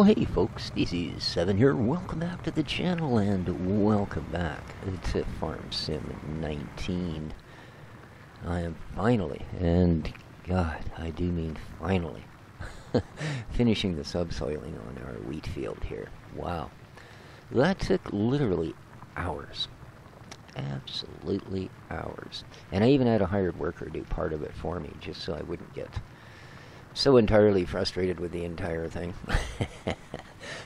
Well, hey folks, this is Seven here. Welcome back to the channel and welcome back to Farm Sim 19. I am finally, and God, I do mean finally, finishing the subsoiling on our wheat field here. Wow. That took literally hours. Absolutely hours. And I even had a hired worker do part of it for me, just so I wouldn't get so entirely frustrated with the entire thing.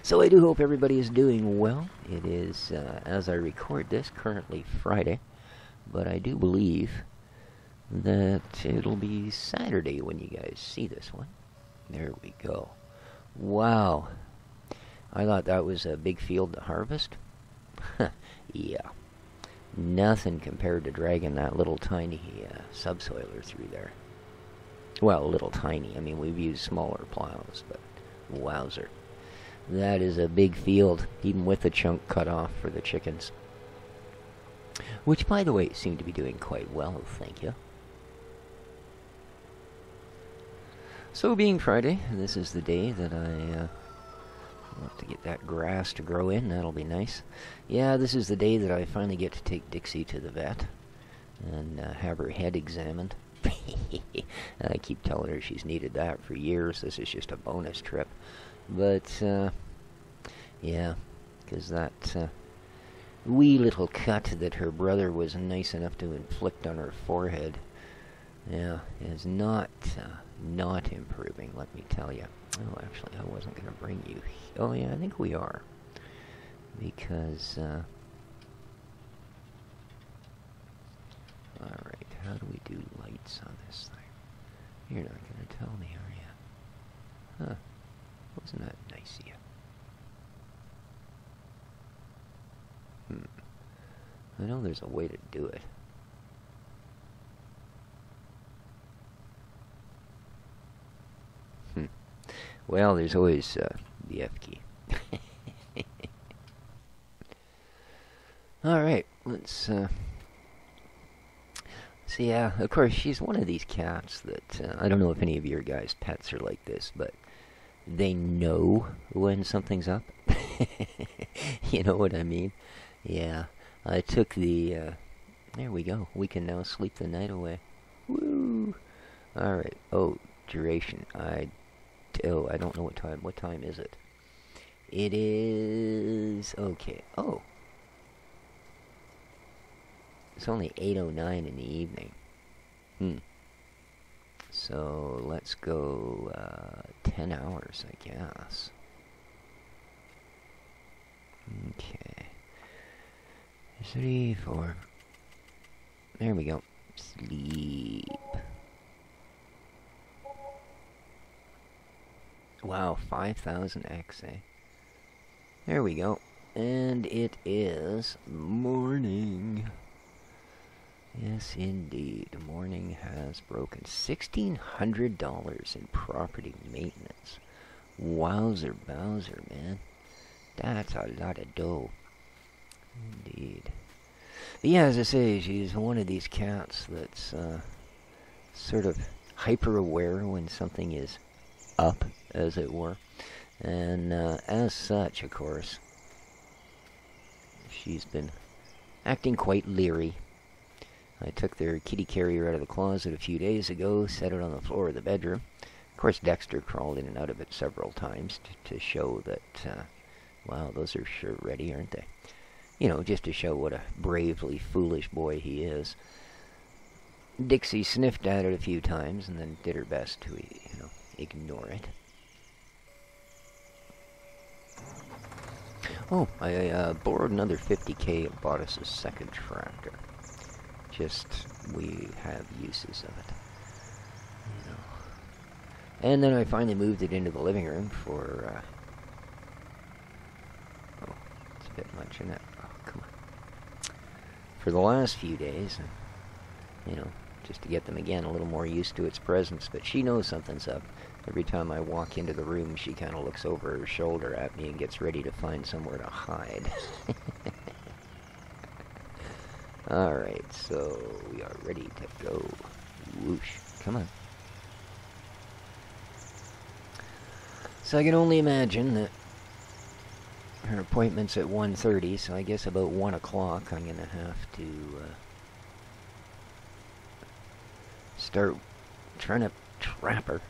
So I do hope everybody is doing well. It is, as I record this, currently Friday, but I do believe that it'll be Saturday when you guys see this one. There we go. Wow. I thought that was a big field to harvest. Yeah. Nothing compared to dragging that little tiny subsoiler through there. Well, a little tiny. I mean, we've used smaller plows, but wowzer. That is a big field, even with the chunk cut off for the chickens. Which, by the way, seem to be doing quite well, thank you. So, being Friday, this is the day that I have to get that grass to grow in. That'll be nice. Yeah, this is the day that I finally get to take Dixie to the vet and have her head examined. I keep telling her she's needed that for years. This is just a bonus trip. But, yeah, because that wee little cut that her brother was nice enough to inflict on her forehead, yeah, is not improving, let me tell you. Oh, actually, I wasn't going to bring you. Oh, yeah, I think we are. Because, alright, how do we do lights on this thing? You're not going to tell me, are you? Huh. Wasn't that nice of you? I know there's a way to do it. Well, there's always the F key. Alright, let's so yeah, of course, she's one of these cats that, I don't know if any of your guys' pets are like this, but they know when something's up. You know what I mean? Yeah, I took the, there we go. We can now sleep the night away. Woo! Alright, oh, duration. I don't know what time. What time is it? It is, okay, oh. It's only 8:09 in the evening. So let's go 10 hours, I guess. Okay. 3, 4. There we go. Sleep. Wow, 5,000 X, eh? There we go. And it is morning. Yes, indeed. The morning has broken. $1,600 in property maintenance. Wowzer bowser, man. That's a lot of dough. Indeed. But yeah, as I say, she's one of these cats that's sort of hyper-aware when something is up, as it were. And as such, of course, she's been acting quite leery. I took their kitty carrier out of the closet a few days ago, set it on the floor of the bedroom. Of course, Dexter crawled in and out of it several times to show that, wow, those are sure ready, aren't they? You know, just to show what a bravely foolish boy he is. Dixie sniffed at it a few times and then did her best to, you know, ignore it. Oh, I borrowed another 50K and bought us a second tractor. Just, we have uses of it, you know. And then I finally moved it into the living room for, oh, it's a bit much, isn't it? Oh, come on. For the last few days, you know, just to get them again a little more used to its presence. But she knows something's up. Every time I walk into the room, she kind of looks over her shoulder at me and gets ready to find somewhere to hide. Alright, so we are ready to go. Whoosh. Come on. So I can only imagine that Her appointment's at 1:30, so I guess about 1 o'clock I'm going to have to start trying to trap her.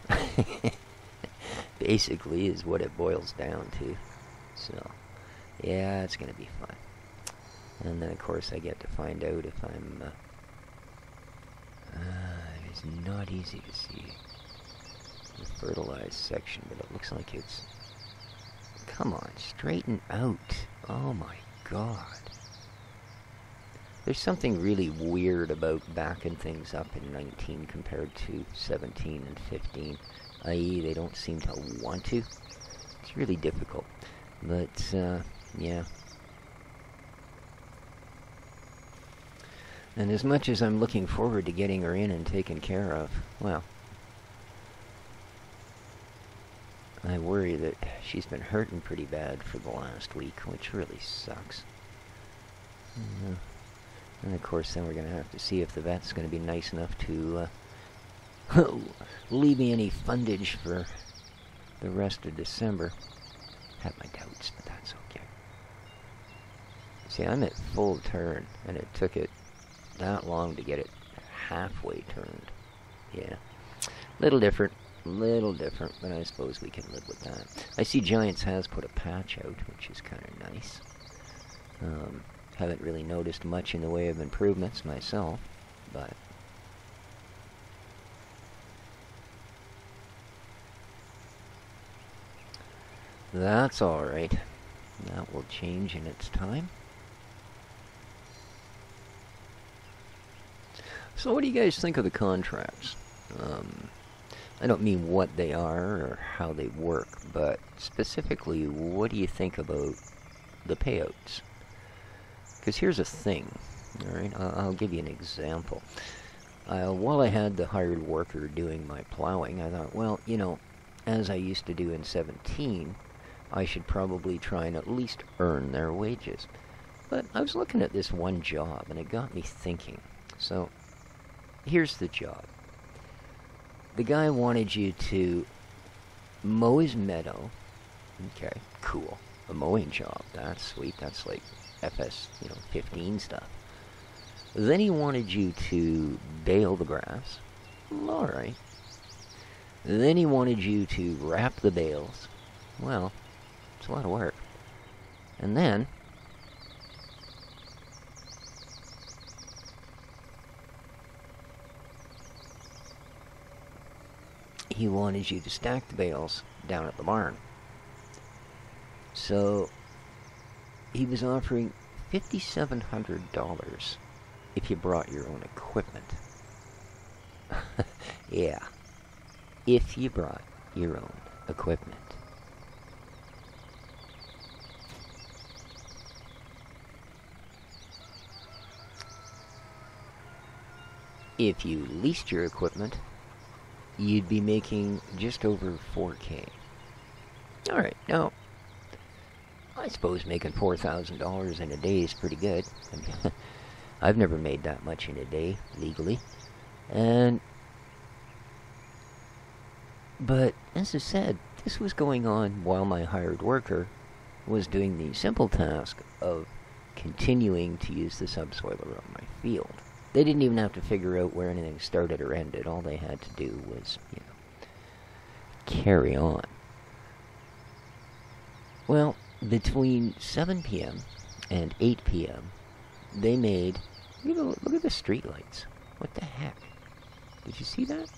Basically is what it boils down to. So, yeah, it's going to be fun. And then, of course, I get to find out if I'm... it's not easy to see the fertilized section, but it looks like it's... Come on, straighten out. Oh my god. There's something really weird about backing things up in 19 compared to 17 and 15. I.e., they don't seem to want to. It's really difficult. But, yeah. And as much as I'm looking forward to getting her in and taken care of, well, I worry that she's been hurting pretty bad for the last week, which really sucks. And of course, then we're going to have to see if the vet's going to be nice enough to leave me any fundage for the rest of December. Have my doubts, but that's okay. See, I'm at full turn, and it took it that long to get it halfway turned. Yeah. Little different, but I suppose we can live with that. I see Giants has put a patch out, which is kind of nice. Haven't really noticed much in the way of improvements myself, but... That's alright. That will change in its time. So what do you guys think of the contracts? I don't mean what they are or how they work, but specifically, what do you think about the payouts? Because here's a thing, alright? I'll give you an example. While I had the hired worker doing my plowing, I thought, well, you know, as I used to do in 17, I should probably try and at least earn their wages. But I was looking at this one job, and it got me thinking. So, here's the job. The guy wanted you to mow his meadow. Okay, cool. A mowing job. That's sweet. That's like FS, 15 stuff. Then he wanted you to bale the grass. Alright. Then he wanted you to wrap the bales. Well, it's a lot of work. And then he wanted you to stack the bales down at the barn. So he was offering $5,700 if you brought your own equipment. Yeah, if you brought your own equipment. If you leased your equipment, you'd be making just over $4K. Alright, now, I suppose making $4,000 in a day is pretty good. I mean, I've never made that much in a day, legally. But, as I said, this was going on while my hired worker was doing the simple task of continuing to use the subsoiler on my field. They didn't even have to figure out where anything started or ended. All they had to do was, carry on. Well, between 7 p.m. and 8 p.m., they made... Look at the streetlights. What the heck? Did you see that?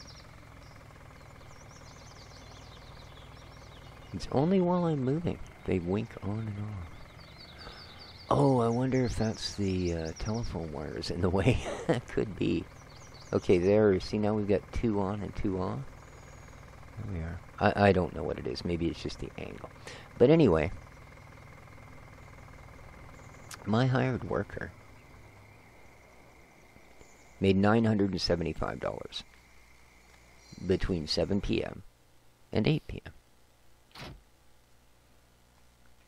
It's only while I'm moving. They wink on and off. Oh, I wonder if that's the telephone wires in the way. That could be. Okay, there. See, now we've got 2 on and 2 off. There we are. I don't know what it is. Maybe it's just the angle. But anyway, my hired worker made $975 between 7 p.m. and 8 p.m.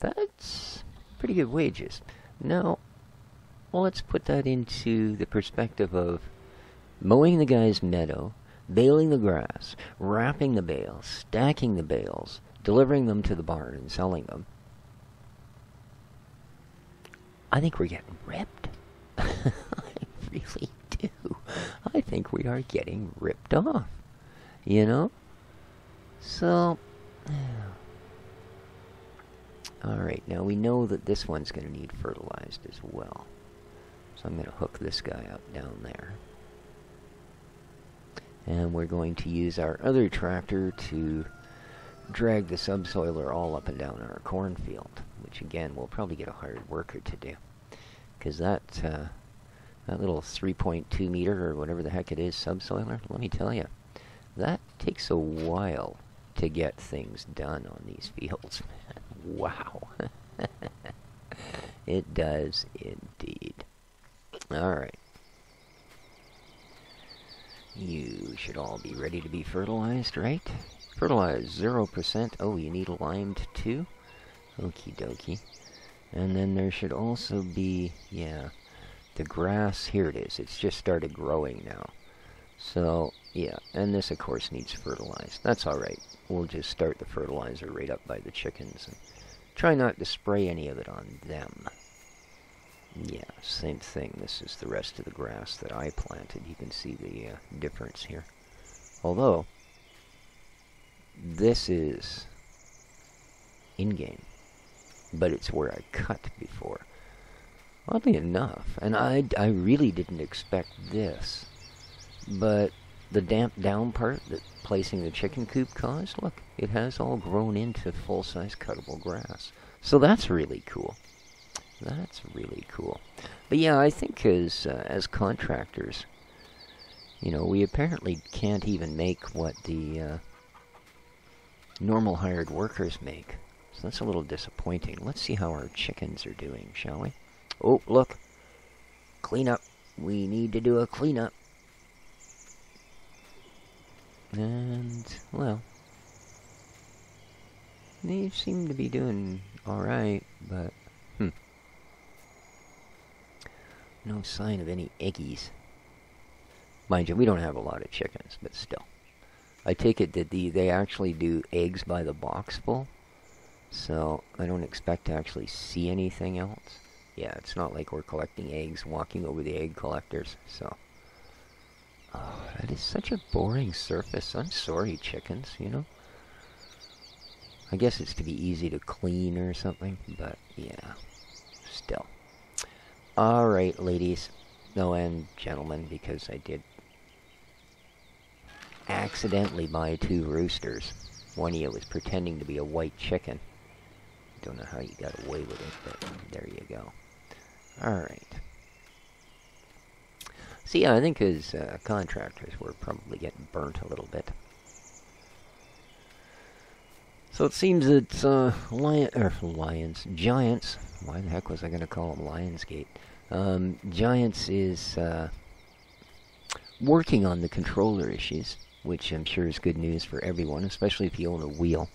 That's pretty good wages. Now, let's put that into the perspective of mowing the guy's meadow, baling the grass, wrapping the bales, stacking the bales, delivering them to the barn and selling them. I think we're getting ripped. I really do. I think we are getting ripped off. You know? So, alright, now we know that this one's going to need fertilized as well. So I'm going to hook this guy up down there. And we're going to use our other tractor to drag the subsoiler all up and down our cornfield, which again, we'll probably get a hired worker to do. Because that little 3.2 meter or whatever the heck it is subsoiler, let me tell you, that takes a while to get things done on these fields. Wow. It does indeed. Alright. You should all be ready to be fertilized, right? Fertilized 0%. Oh, you need limed too? Okie dokie. And then there should also be, yeah, the grass. Here it is. It's just started growing now. So, yeah, and this, of course, needs fertilized. That's alright. We'll just start the fertilizer right up by the chickens and try not to spray any of it on them. Yeah, same thing. This is the rest of the grass that I planted. You can see the difference here. Although, this is in-game, but it's where I cut before. Oddly enough, and I really didn't expect this, but the damp down part that placing the chicken coop caused, look, it has all grown into full-size cuttable grass. So that's really cool. That's really cool. But yeah, I think as contractors, you know, we apparently can't even make what the normal hired workers make. So that's a little disappointing. Let's see how our chickens are doing, shall we? Oh, look. Cleanup. We need to do a cleanup. And, well, they seem to be doing alright, but, no sign of any eggies. Mind you, we don't have a lot of chickens, but still. I take it that they actually do eggs by the boxful, so I don't expect to actually see anything else. Yeah, it's not like we're collecting eggs, walking over the egg collectors, so. Oh, that is such a boring surface. I'm sorry, chickens, you know? I guess it's to be easy to clean or something, but yeah, still. Alright, ladies. No, and gentlemen, because I did accidentally buy 2 roosters. One of you was pretending to be a white chicken. Don't know how you got away with it, but there you go. Alright. So yeah, I think as contractors, we're probably getting burnt a little bit. So it seems that Giants, why the heck was I going to call them Lionsgate? Giants is working on the controller issues, which I'm sure is good news for everyone, especially if you own a wheel,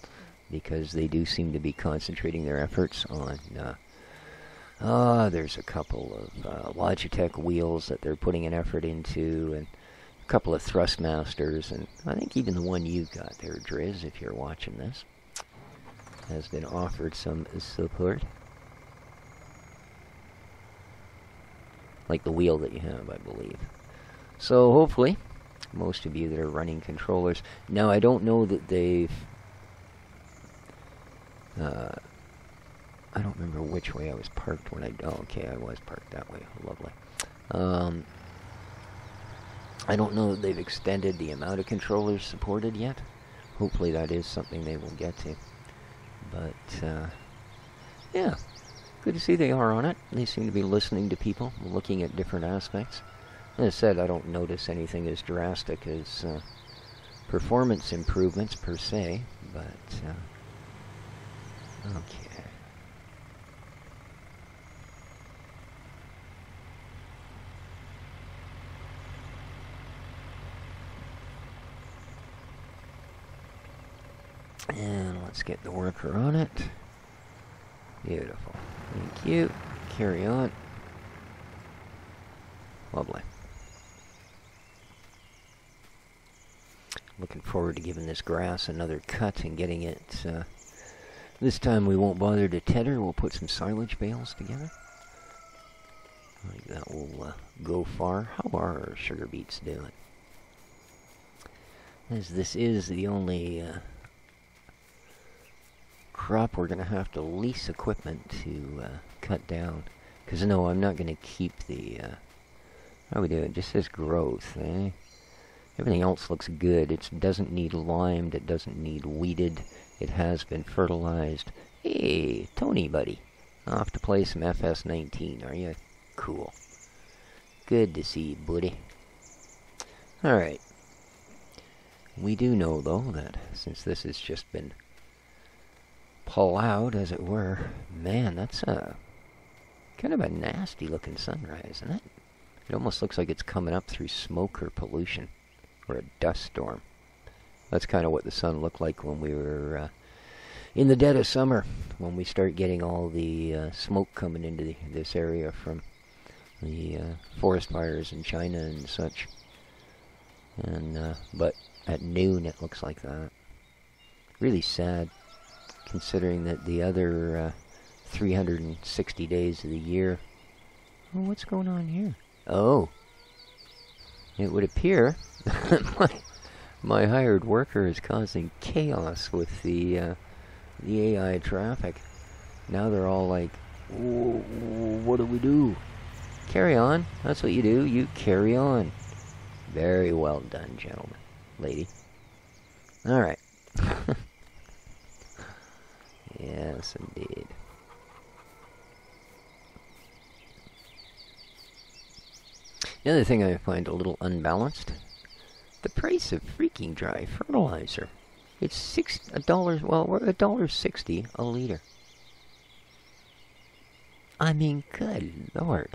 because they do seem to be concentrating their efforts on, there's a couple of Logitech wheels that they're putting an effort into, and a couple of Thrustmasters, and I think even the one you got there, Driz, if you're watching this, has been offered some support. Like the wheel that you have, I believe. So hopefully, most of you that are running controllers. Now, I don't know that they've... I don't remember which way I was parked when I... Oh, okay, I was parked that way. Lovely. I don't know that they've extended the amount of controllers supported yet. Hopefully that is something they will get to. But, yeah. Good to see they are on it. They seem to be listening to people, looking at different aspects. As I said, I don't notice anything as drastic as performance improvements per se, but, okay. And let's get the worker on it. Beautiful. Thank you. Carry on. Lovely. Looking forward to giving this grass another cut and getting it, this time we won't bother to tether. We'll put some silage bales together. that will go far. How are our sugar beets doing? As this is the only crop we're going to have to lease equipment to cut down. Because no, I'm not going to keep the... how we do it? Just says growth, eh? Everything else looks good. It doesn't need limed. It doesn't need weeded. It has been fertilized. Hey, Tony, buddy. Off to play some FS19, are you? Cool. Good to see you, buddy. Alright. We do know, though, that since this has just been plowed, as it were, man, that's kind of a nasty-looking sunrise, isn't it? It almost looks like it's coming up through smoke or pollution. Or a dust storm. That's kind of what the sun looked like when we were in the dead of summer, when we start getting all the smoke coming into this area from the forest fires in China and such. And but at noon it looks like that. Really sad, considering that the other 360 days of the year... Oh, what's going on here? Oh. It would appear my hired worker is causing chaos with the AI traffic. Now they're all like, what do we do? Carry on. That's what you do. You carry on. Very well done, gentlemen. Lady. Alright. Yes, indeed. The other thing I find a little unbalanced, the price of freaking dry fertilizer. It's $6, well, we're $1.60 a liter. I mean, good Lord.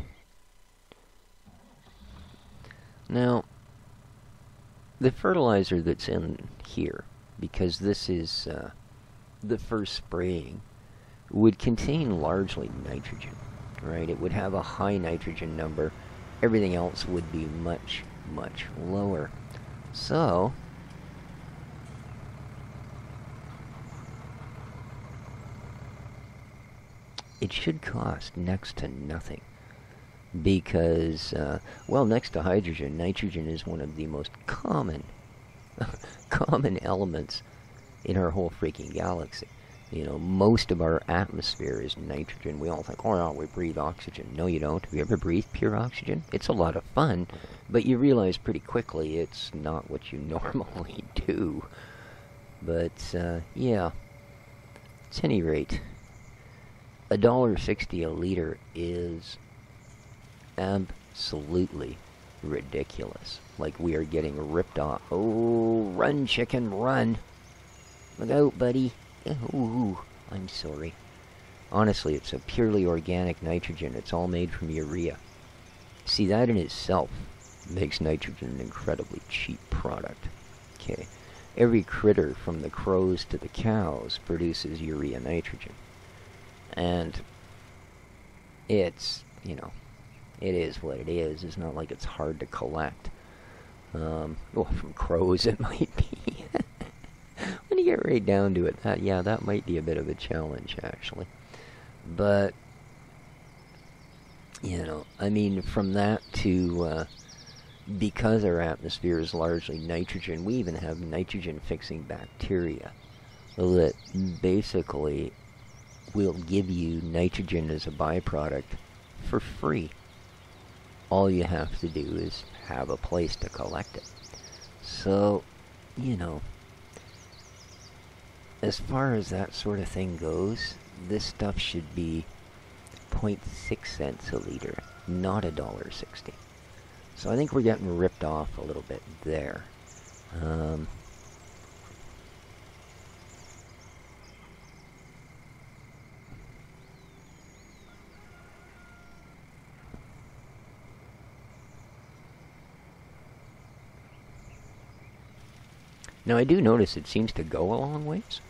Now, the fertilizer that's in here, because this is the first spraying, would contain largely nitrogen, right? It would have a high nitrogen number. Everything else would be much, much lower. So, it should cost next to nothing. Because, well, next to hydrogen, nitrogen is one of the most common, common elements in our whole freaking galaxy. You know, most of our atmosphere is nitrogen. We all think, oh, no, we breathe oxygen. No, you don't. Have you ever breathed pure oxygen? It's a lot of fun, but you realize pretty quickly it's not what you normally do. But, yeah. At any rate, $1.60 a liter is absolutely ridiculous. Like we are getting ripped off. Oh, run, chicken, run. Look out, buddy. Ooh, I'm sorry. Honestly, it's a purely organic nitrogen. It's all made from urea. See, that in itself makes nitrogen an incredibly cheap product. Okay. Every critter from the crows to the cows produces urea nitrogen. And it's, you know, it is what it is. It's not like it's hard to collect. Well, from crows it might be. When you get right down to it, that might be a bit of a challenge, actually. But, you know, I mean, from that to, because our atmosphere is largely nitrogen, we even have nitrogen-fixing bacteria that basically will give you nitrogen as a byproduct for free. All you have to do is have a place to collect it. So, you know, as far as that sort of thing goes, this stuff should be 0.6 cents a liter, not $1.60. So I think we're getting ripped off a little bit there. Now I do notice it seems to go a long ways.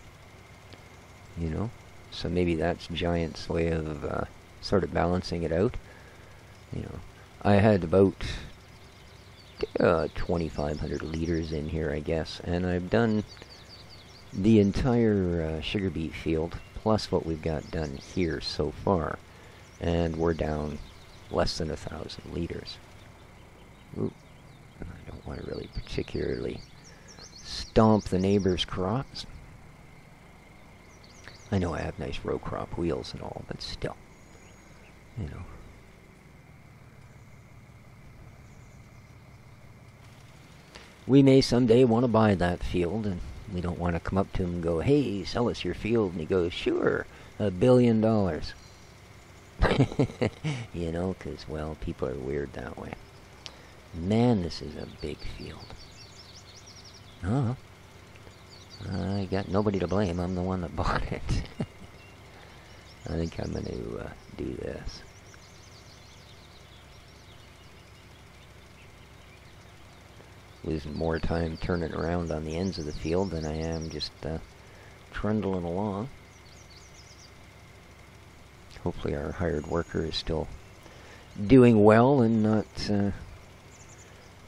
You know, so maybe that's Giant's way of sort of balancing it out. You know, I had about 2,500 liters in here, I guess, and I've done the entire sugar beet field plus what we've got done here so far, and we're down less than 1,000 liters. Ooh, I don't want to really particularly stomp the neighbor's crops. I know I have nice row crop wheels and all, but still, you know. We may someday want to buy that field, and we don't want to come up to him and go, hey, sell us your field. And he goes, sure, $1 billion. You know, because, well, people are weird that way. Man, this is a big field. Huh? I got nobody to blame. I'm the one that bought it. I think I'm going to do this. Losing more time turning around on the ends of the field than I am just trundling along. Hopefully our hired worker is still doing well and not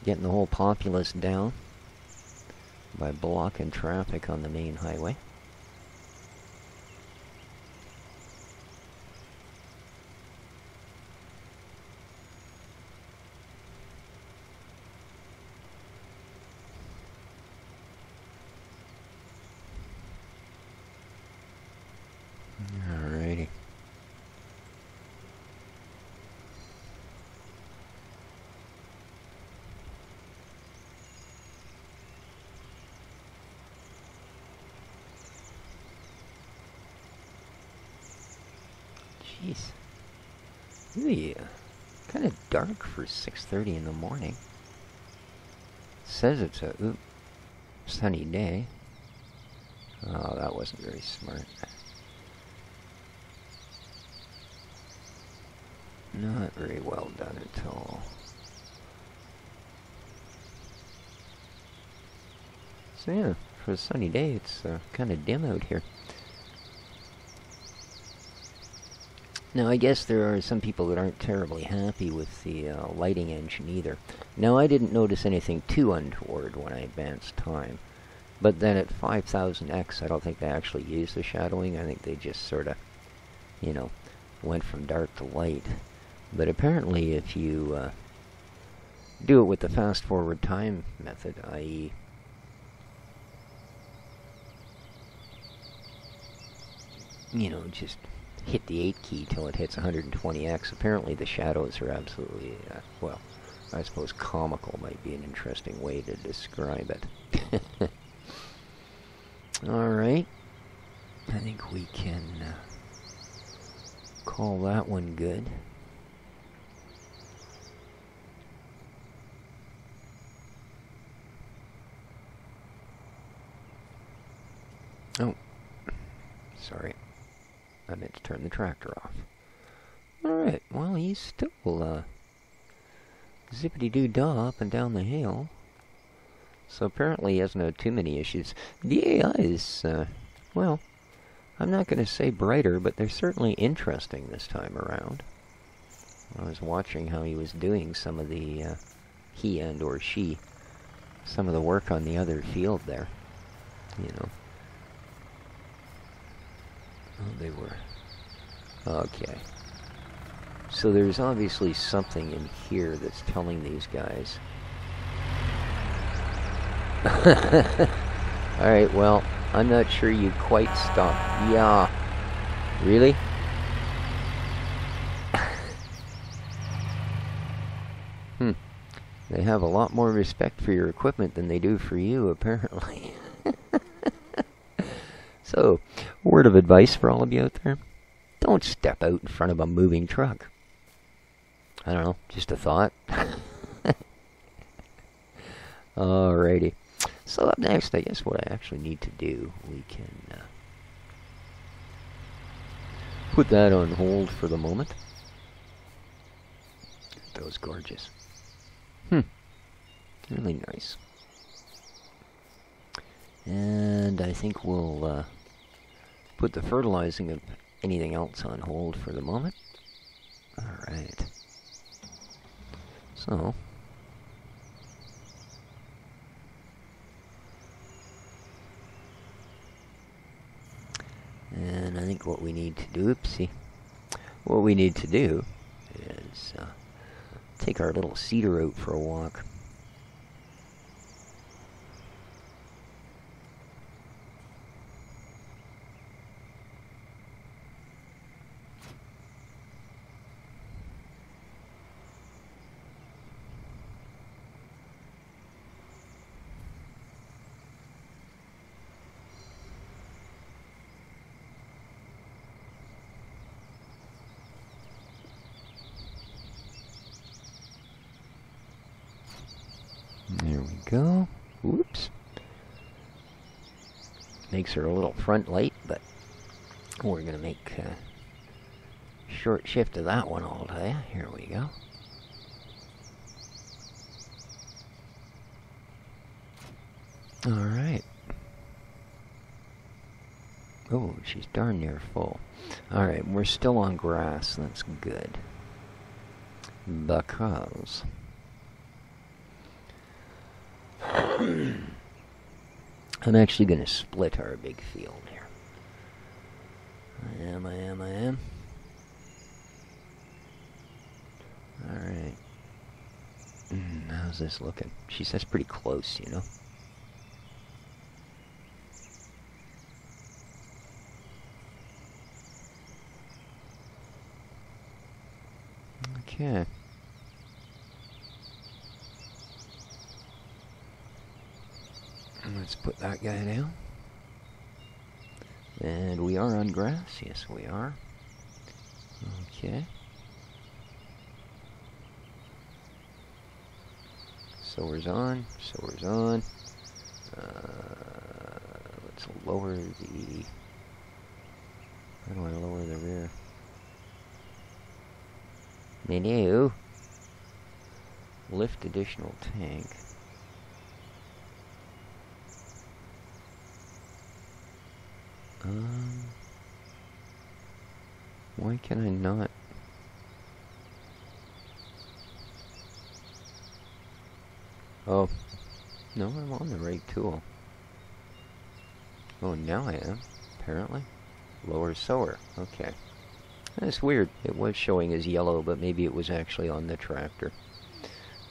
getting the whole populace down by blocking traffic on the main highway. Alrighty. Jeez. Really, kind of dark for 6:30 in the morning. Says it's a sunny day. Oh, that wasn't very smart. Not very well done at all. So yeah, for a sunny day, it's kind of dim out here. Now, I guess there are some people that aren't terribly happy with the lighting engine either. Now, I didn't notice anything too untoward when I advanced time. But then at 5000x, I don't think they actually used the shadowing. I think they just sort of, you know, went from dark to light. But apparently, if you do it with the fast-forward time method, i.e., you know, just hit the 8 key till it hits 120x, apparently the shadows are absolutely, well, I suppose comical might be an interesting way to describe it. Alright, I think we can call that one good. Oh, sorry. I meant to turn the tractor off. Alright, well, he's still, zippity-doo-dah up and down the hill. So apparently he hasn't had too many issues. The AI is, well, I'm not going to say brighter, but they're certainly interesting this time around. I was watching how he was doing some of the, he and or she, some of the work on the other field there, you know. Oh, they were. Okay. So there's obviously something in here that's telling these guys. Alright, well, I'm not sure you quite stopped. Yeah. Really? They have a lot more respect for your equipment than they do for you, apparently. So, word of advice for all of you out there. Don't step out in front of a moving truck. I don't know, just a thought. Alrighty. So up next, I guess what I actually need to do, we can put that on hold for the moment. That was gorgeous. Really nice. And I think we'll put the fertilizing of anything else on hold for the moment. Alright. So, and I think what we need to do, what we need to do is take our little cedar out for a walk. There we go. Whoops. Makes her a little front light, but we're going to make a short shift of that one all day. Here we go. Alright. Oh, she's darn near full. Alright, we're still on grass. That's good. Because I'm actually going to split our big field here. I am. Alright. How's this looking? She says pretty close, you know. Okay. Let's put that guy down. And we are on grass. Yes, we are. Okay. Sower's on. Sower's on. Let's lower the... How do I lower the rear? Menu. Lift additional tank. Why can I not? Oh, no, I'm on the right tool. Oh, now I am, apparently. Lower sower, okay. That's weird. It was showing as yellow, but maybe it was actually on the tractor.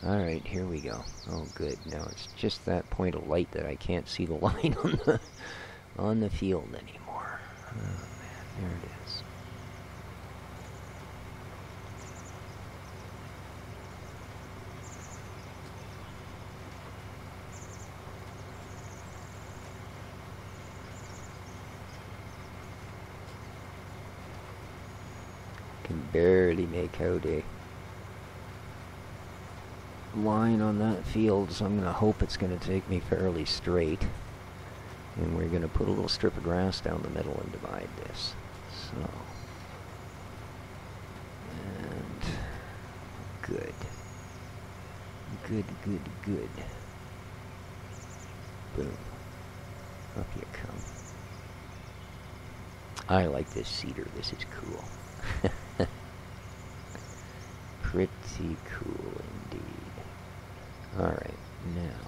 Alright, here we go. Oh, good. Now it's just that point of light that I can't see the line on the field anymore. Oh, man, there it is. Can barely make out a line on that field, so I'm going to hope it's going to take me fairly straight. And we're going to put a little strip of grass down the middle and divide this. So. And good. Good. Boom. Up you come. I like this cedar. This is cool. Pretty cool indeed. Alright, now.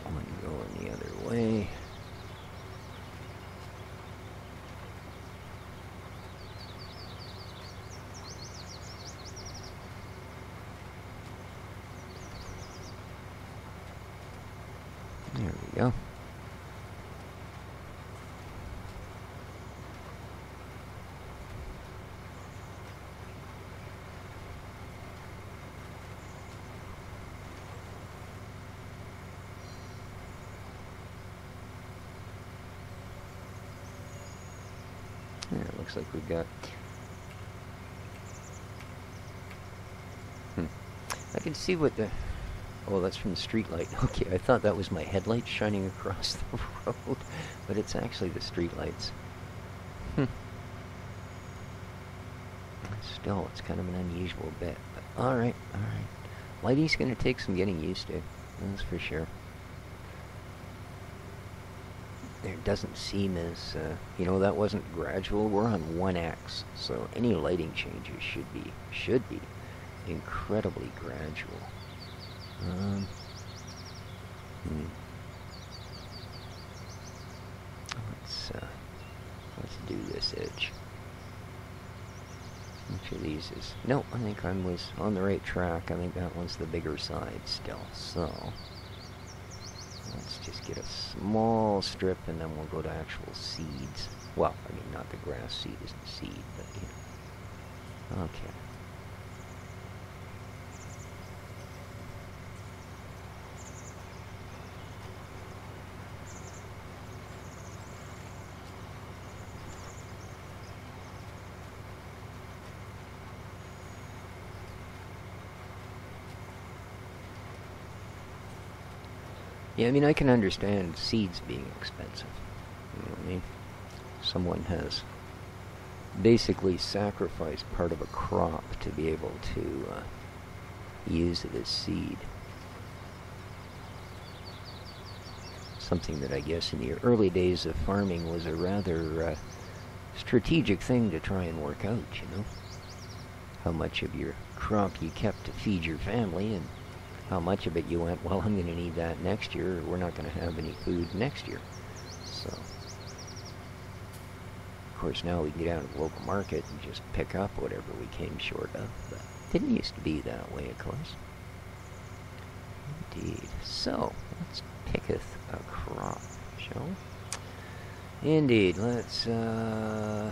One going the other way. There we go. Yeah, it looks like we've got... I can see what the... Oh, that's from the street light. Okay, I thought that was my headlights shining across the road, but it's actually the street lights. Still, it's kind of an unusual bit, but alright. Lighting's going to take some getting used to, that's for sure. There doesn't seem as, you know, that wasn't gradual. We're on 1x, so any lighting changes should be incredibly gradual. which of these is... No, I think I was on the right track. I think that one's the bigger side still. So, let's just get a small strip and then we'll go to actual seeds. Well, I mean, not the grass seed isn't seed, but, you know. Okay. Yeah, I mean, I can understand seeds being expensive. You know what I mean? Someone has basically sacrificed part of a crop to be able to use it as seed. Something that I guess in the early days of farming was a rather strategic thing to try and work out, you know? How much of your crop you kept to feed your family, and how much of it you went, well, I'm going to need that next year, or we're not going to have any food next year. So, of course, now we can get out to the local market and just pick up whatever we came short of, but it didn't used to be that way, of course. Indeed. So, let's picketh a crop, shall we? Indeed. Let's, I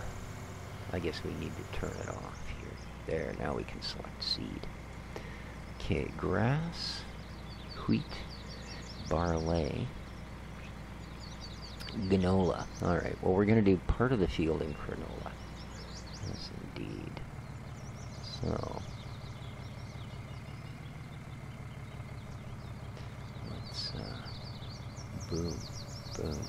guess we need to turn it off here. There, now we can select seed. Okay, grass, wheat, barley, granola. Alright, well, we're going to do part of the field in granola. Yes, indeed. So, let's, boom, boom.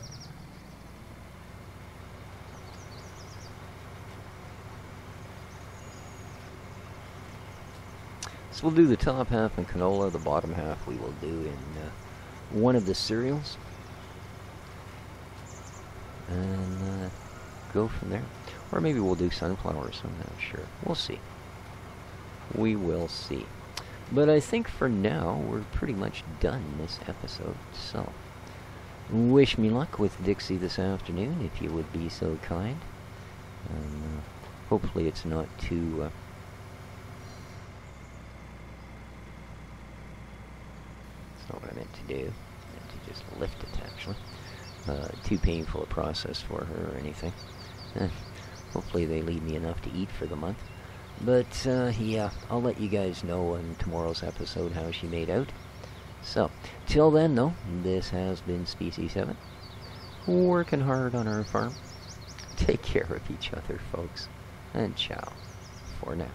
So we'll do the top half in canola, the bottom half we will do in one of the cereals. And go from there. Or maybe we'll do sunflowers, I'm not sure. We'll see. We will see. But I think for now, we're pretty much done this episode. So, wish me luck with Dixie this afternoon, if you would be so kind. And hopefully it's not too... not what I meant to do. I meant to just lift it, actually. Too painful a process for her or anything. Hopefully they leave me enough to eat for the month. But, yeah, I'll let you guys know in tomorrow's episode how she made out. So, till then, though, this has been Species 7. Working hard on our farm. Take care of each other, folks. And ciao for now.